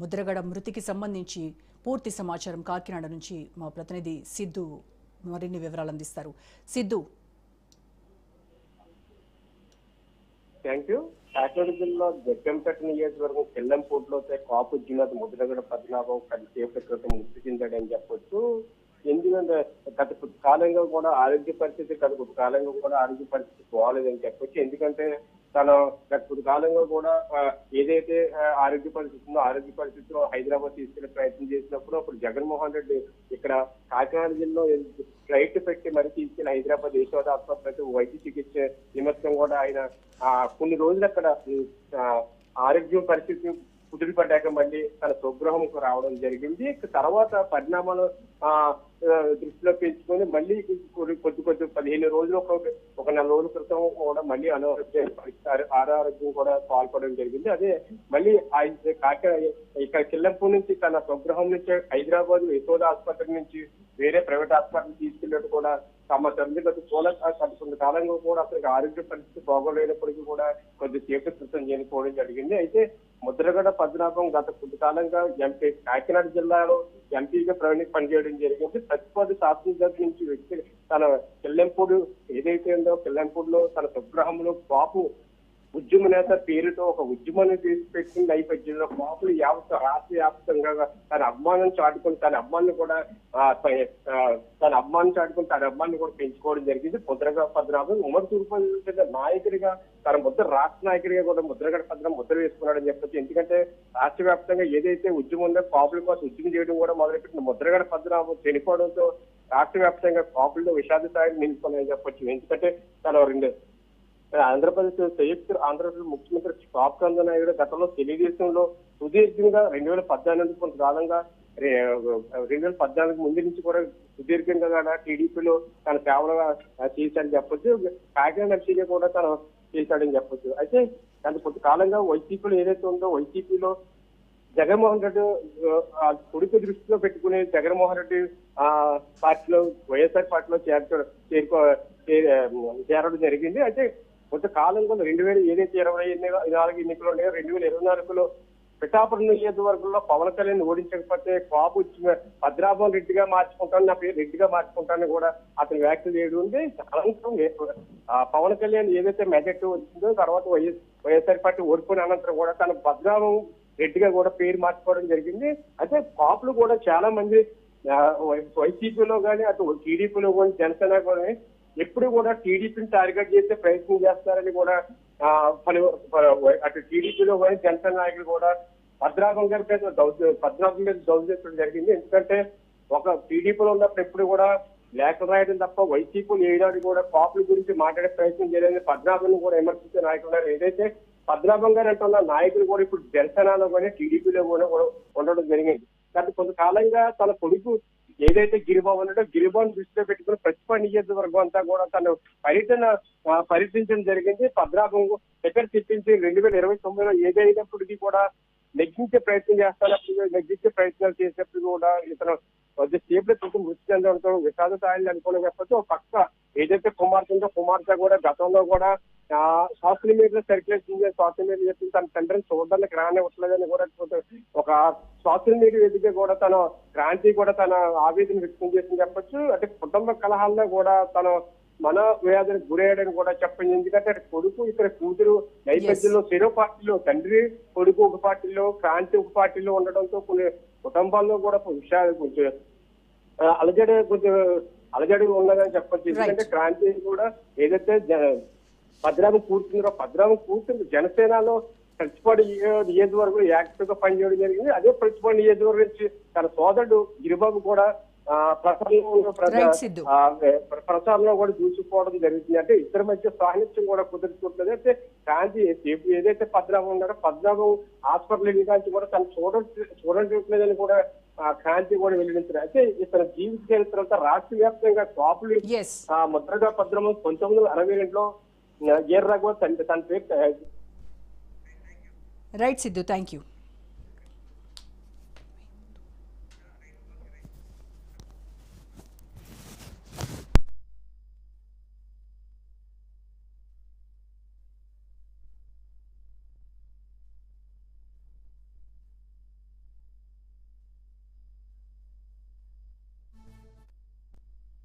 ముద్రగడ మృతికి సంబంధించి పూర్తి సమాచారం కాకినాడ నుంచి మా ప్రతినిధి సిద్ధు మరిన్ని వివరాలు అందిస్తారు. సిద్ధు. Thank you. కాకినాడ జిల్లా జగ్గంపేట నియోజకవర్గం కెల్లంపూడిలో కాపు జిల్లా ముద్రగడ పద్మనాభం సేపటి క్రితం మృతి చెందాడని చెప్పొచ్చు. ఎందుకంటే గత కాలంగా కూడా ఆరోగ్య పరిస్థితి ఆరోగ్య పరిస్థితి బాగాలేదని చెప్పొచ్చు. ఎందుకంటే తన గత కాలంగా కూడా ఏదైతే ఆరోగ్య పరిస్థితిలో హైదరాబాద్ తీసుకెళ్లే ప్రయత్నం చేసినప్పుడు అప్పుడు జగన్మోహన్ రెడ్డి ఇక్కడ కాకినాడ జిల్లాలో ఫ్లైట్ పెట్టి మరి తీసుకెళ్లి హైదరాబాద్ యశోద ఆసుపత్రికి వైద్య చికిత్స నిమిత్తం కూడా ఆయన కొన్ని రోజులు అక్కడ ఆరోగ్య పరిస్థితి కుదిరిపడ్డాక మళ్ళీ తన స్వగృహంకు రావడం జరిగింది. తర్వాత పరిణామాలు దృష్టిలో పెంచుకొని మళ్ళీ కొద్ది 15 రోజులు ఒక 4 రోజుల క్రితం కూడా మళ్ళీ అనారోగ్యం కూడా పాల్పడడం జరిగింది. అదే మళ్ళీ ఇక్కడ కిల్లంపూడి నుంచి తన స్వగృహం నుంచి హైదరాబాద్ యశోద ఆసుపత్రి నుంచి వేరే ప్రైవేట్ హాస్పిటల్ తీసుకెళ్ళినట్టు కూడా తమ తండ్రి కొంతకాలంగా కూడా అసలు ఆరోగ్య పరిస్థితి బాగోలేనప్పటికీ కూడా కొద్దిసేపు క్రితం చనిపోవడం జరిగింది. అయితే ముద్రగడ పద్మనాభం గత కొంతకాలంగా ఎంపీ కాకినాడ జిల్లాలో ఎంపీగా పనిచేయడం జరిగింది. ప్రతిపాది శాసనసభ నుంచి వ్యక్తి తన కెల్లంపూడి ఏదైతే ఉందో కెల్లంపూడిలో తన స్వగృహంలో కాపు ఉద్యమ నేత పేరుతో ఒక ఉద్యమాన్ని తీసుకెట్టిన నేపథ్యంలో కాపులు రాష్ట్ర వ్యాప్తంగా తన అభిమానం చాటుకుని తన అమ్మాయిని కూడా పెంచుకోవడం జరిగింది. ముద్రగడ పద్మనాభం ఉమ్మడి తూర్పు నాయకుడిగా తన రాష్ట్ర నాయకుడిగా కూడా ముద్రగడ పద్మనాభం ముద్ర వేసుకున్నాడని చెప్పొచ్చు. ఎందుకంటే రాష్ట్ర వ్యాప్తంగా ఏదైతే ఉద్యమం ఉందో కాపుల కోసం ఉద్యమం చేయడం కూడా మొదలుపెట్టిన ముద్రగడ పద్మనాభం చనిపోవడంతో రాష్ట్ర వ్యాప్తంగా కాపుల్లో విషాద స్థాయిని నిలుపుకున్నాయని చెప్పొచ్చు. ఎందుకంటే తన ఆంధ్రప్రదేశ్ ముఖ్యమంత్రి శోభా చంద్రనాయుడు గతంలో తెలుగుదేశంలో సుదీర్ఘంగా 2014 కొంతకాలంగా 2014 ముందు నుంచి కూడా సుదీర్ఘంగా టీడీపీలో తన సేవలు చేశాడని చెప్పొచ్చు. కాకినాడ ఎంపీగా కూడా తను చేశాడని చెప్పొచ్చు. అయితే తన కొంతకాలంగా వైసీపీలో ఏదైతే ఉందో వైసీపీలో జగన్మోహన్ రెడ్డి కొడుకు దృష్టిలో పెట్టుకుని జగన్మోహన్ రెడ్డి పార్టీలో వైఎస్ఆర్ పార్టీలో చేరడం జరిగింది. అయితే కొంతకాలంలో 2024 ఎన్నికలు ఉన్నాయో 2024లో పిఠాపురం నియోజకవర్గంలో పవన్ కళ్యాణ్ ఓడించకపోతే కాపు పద్మనాభం రెడ్డిగా మార్చుకుంటాను, నా పేరు రెడ్డిగా మార్చుకుంటానని కూడా అతను వ్యాఖ్యలు చేయడం ఉంది. అనంతరం పవన్ కళ్యాణ్ ఏదైతే మెజార్టీ వచ్చిందో తర్వాత వైఎస్ఆర్ పార్టీ ఓడిపోయిన అనంతరం కూడా తన పద్మనాభం రెడ్డిగా కూడా పేరు మార్చుకోవడం జరిగింది. అయితే కాపులు కూడా చాలా మంది వైసీపీలో కానీ అటు టీడీపీలో కానీ జనసేన కానీ ఎప్పుడు కూడా టీడీపీని టార్గెట్ చేసే ప్రయత్నం చేస్తారని కూడా అటు టీడీపీలో కానీ జనసేన నాయకులు కూడా పద్మనాభం మీద దౌర్జన్యం జరిగింది. ఎందుకంటే ఒక టీడీపీలో ఉన్నప్పుడు ఎప్పుడు కూడా లేఖలు రాయడం తప్ప వైసీపీలు ఏడాది కూడా కాపుల గురించి మాట్లాడే ప్రయత్నం చేయలేదు. పద్మనాభం కూడా విమర్శించే నాయకులు ఏదైతే పద్మనాభం గారు అంటున్న నాయకులు కూడా ఇప్పుడు జనసేనలో కానీ టీడీపీలో కూడా ఉండడం జరిగింది. గత కొంతకాలంగా తన కొడుకు ఏదైతే గిరిబాబు ఉన్నాడో గిరిబాబుని దృష్టిలో పెట్టుకుని ప్రతిపా నియోజకవర్గం అంతా కూడా తను పర్యటించడం జరిగింది. పద్మనాభం టికెట్ తెప్పించి 2029లో ఏదైనప్పటికీ కూడా నెగ్గించే ప్రయత్నాలు చేసినప్పుడు కూడా ఇతను కొద్దిసేపు మృతి చెందడంతో విషాద స్థాయిలు అనుకోవడం చెప్పచ్చు. ఒక పక్క ఏదైతే కుమార్తె కూడా గతంలో కూడా సోషల్ మీడియాలో సర్క్యులేషన్ సోషల్ మీడియా చెప్పి తన తండ్రిని చూడడానికి రానివ్వట్లేదని కూడా ఒక సోషల్ మీడియా వేదిక కూడా తన క్రాంతి కూడా తన ఆవేదన వ్యక్తం చేసింది చెప్పొచ్చు. అంటే కుటుంబ కలహాల్లో కూడా తన మన వ్యాధికి గురయ్యాడని కూడా చెప్పండి. ఎందుకంటే కొడుకు ఇక్కడ కూతురు నేపథ్యంలో చెరో పార్టీలో తండ్రి కొడుకు ఒక పార్టీలో క్రాంతి ఒక పార్టీలో ఉండడంతో కొన్ని కుటుంబాల్లో కూడా కొంచెం అలజడి ఉన్నదని చెప్పచ్చు. ఎందుకంటే క్రాంతి కూడా ఏదైతే పద్మనాభం కూర్చుంది జనసేనలో ప్రతిపాడు నియోజకవర్గంలో యాక్టివ్ గా పనిచేయడం జరిగింది. అదే ప్రతిపాడు నియోజకవర్గం నుంచి తన సోదరుడు గిరిబాబు కూడా ప్రచారంలో కూడా దూసుకుపోవడం జరుగుతుంది. అంటే ఇద్దరి మధ్య సాహిత్యం కూడా కుదురుకుంటుంది. అయితే క్రాంతి ఏదైతే పద్మనాభం ఉన్నారో పద్మనాభం హాస్పిటల్ వెళ్ళడానికి కూడా తను చూడట్లేదని కూడా క్రాంతి కూడా వెల్లడించారు. అయితే ఇతని జీవిత చరిత్ర అంతా రాష్ట్ర వ్యాప్తంగా కాపులు ముద్రగడ పద్మనాభం 1962లో ఏర్ రఘువత్ తన పేరు. Right Siddhu, thank you.